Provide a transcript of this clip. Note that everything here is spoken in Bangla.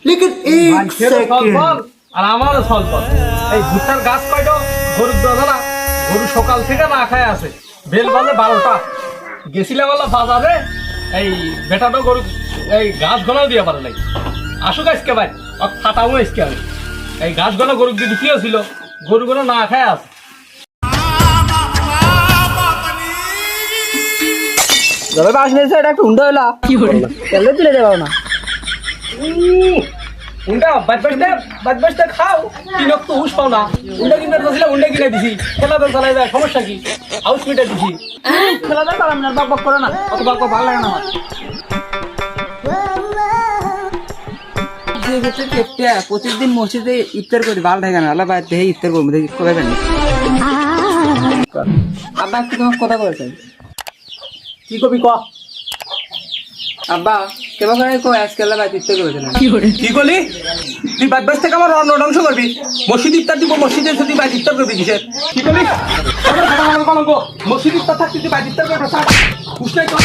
लेकिन एक सेकंड আর আমারও স্বল্প এই ভুট্টার গাছ কয়টা গরুর দাদা গরু সকাল থেকে না খায় আছে বেল বাজে 12টা গেছিলাম বলা বাজারে এই বেটাটা গরু এই গাছ গলাও দিয়ে পারে নাই আসুক আজকে ভাই ফাটাবো আজকে আমি এই গাছ গলা গরু দিয়ে দিতেও ছিল গরুগুলো না খায় আছে যাবে বাস নিয়েছে এটা একটু হুন্ডা হইলা কি করে তেলে তুলে দেবো না উন্ডা বাদ বাসতে খাও তিনক তো হুশ পাও না উন্ডা কিনতে বসলে উন্ডা কিনে দিছি খেলা তো চালাই যায় সমস্যা কি হাউস মিটে দিছি খেলা দেখ আমি বক বক করে না অত বক বক ভালো লাগে না আমার যে হচ্ছে কেপটা প্রতিদিন মসজিদে ইফতার করি ভালো থাকে না আল্লাহ বাইরে দেখে ইফতার করবো দেখি কবে জানি আব্বা একটু তোমার কথা বলেছেন কি কবি ক আব্বা কেবা করে কো আজকে আল্লাহ বাইরে ইফতার করেছেন কি করলি তুই বাদ বাস থেকে আমার অন্ন ধ্বংস করবি মসজিদ ইফতার দিব মসজিদে তুই বাইরে ইফতার করবি কিসের কি করলি আমার কথা আমার কলঙ্ক মসজিদ ইফতার থাকতে তুই বাইরে ইফতার করবি হুশ নাই তো